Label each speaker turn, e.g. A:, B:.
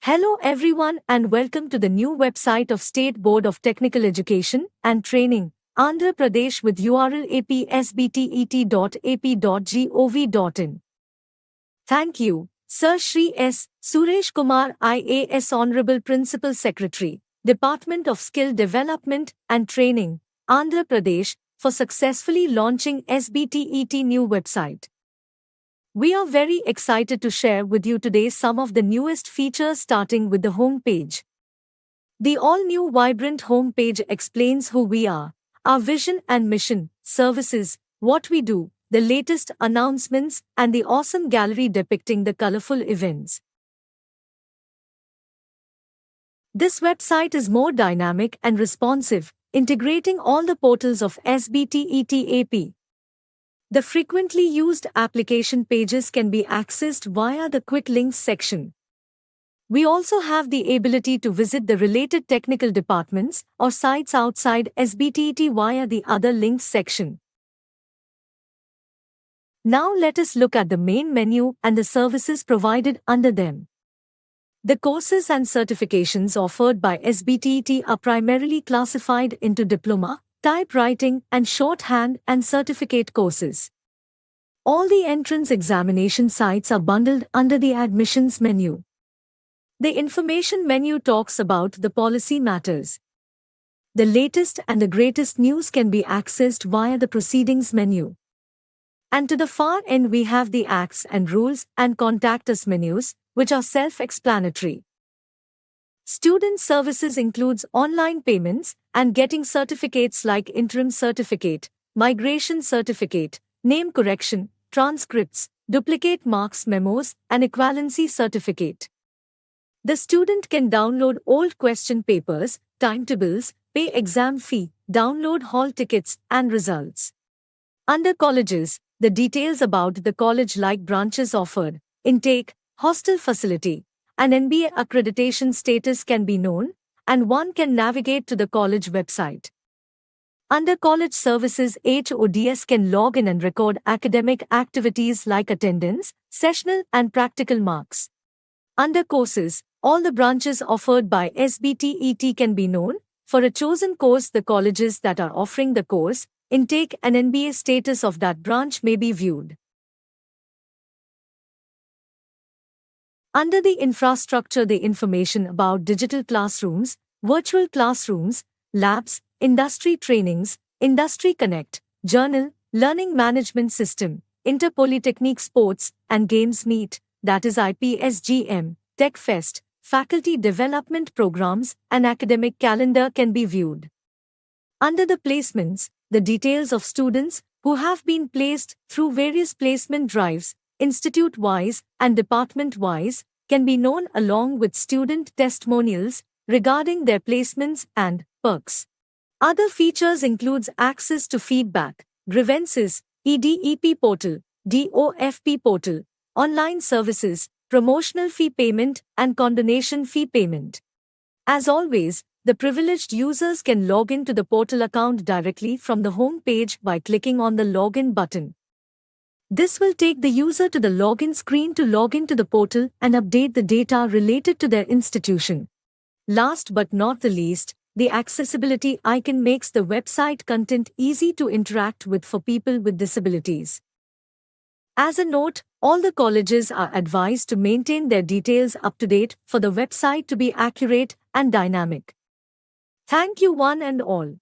A: Hello everyone and welcome to the new website of State Board of Technical Education and Training, Andhra Pradesh with URL apsbtet.ap.gov.in. Thank you, Sir Shri S. Suresh Kumar IAS Honorable Principal Secretary, Department of Skill Development and Training, Andhra Pradesh, for successfully launching SBTET new website. We are very excited to share with you today some of the newest features starting with the home page. The all-new vibrant home page explains who we are, our vision and mission, services, what we do, the latest announcements, and the awesome gallery depicting the colorful events. This website is more dynamic and responsive, integrating all the portals of SBTET-AP. The frequently used application pages can be accessed via the Quick Links section. We also have the ability to visit the related technical departments or sites outside SBTET via the Other Links section. Now let us look at the main menu and the services provided under them. The courses and certifications offered by SBTET are primarily classified into diploma, typewriting, and shorthand and certificate courses. All the entrance examination sites are bundled under the admissions menu. The information menu talks about the policy matters. The latest and the greatest news can be accessed via the proceedings menu. And to the far end we have the acts and rules and contact us menus, which are self-explanatory. Student services includes online payments and getting certificates like interim certificate, migration certificate, name correction, transcripts, duplicate marks memos, and equivalency certificate. The student can download old question papers, timetables, pay exam fee, download hall tickets, and results. Under colleges, the details about the college like branches offered, intake, hostel facility, and NBA accreditation status can be known, and one can navigate to the college website. Under college services, HODS can log in and record academic activities like attendance, sessional, and practical marks. Under courses, all the branches offered by SBTET can be known. For a chosen course, the colleges that are offering the course, intake, and NBA status of that branch may be viewed. Under the infrastructure, the information about digital classrooms, virtual classrooms, labs, industry trainings, Industry Connect, Journal, Learning Management System, Inter-Polytechnic Sports and Games Meet, that is IPSGM, Tech Fest, faculty development programs, and academic calendar can be viewed. Under the placements, the details of students who have been placed through various placement drives, institute-wise and department-wise, can be known along with student testimonials regarding their placements and perks. Other features includes access to feedback, grievances, EDEP portal, DOFP portal, online services, promotional fee payment, and condonation fee payment. As always, the privileged users can log in to the portal account directly from the home page by clicking on the Login button. This will take the user to the login screen to log into the portal and update the data related to their institution. Last but not the least, the accessibility icon makes the website content easy to interact with for people with disabilities. As a note, all the colleges are advised to maintain their details up to date for the website to be accurate and dynamic. Thank you one and all.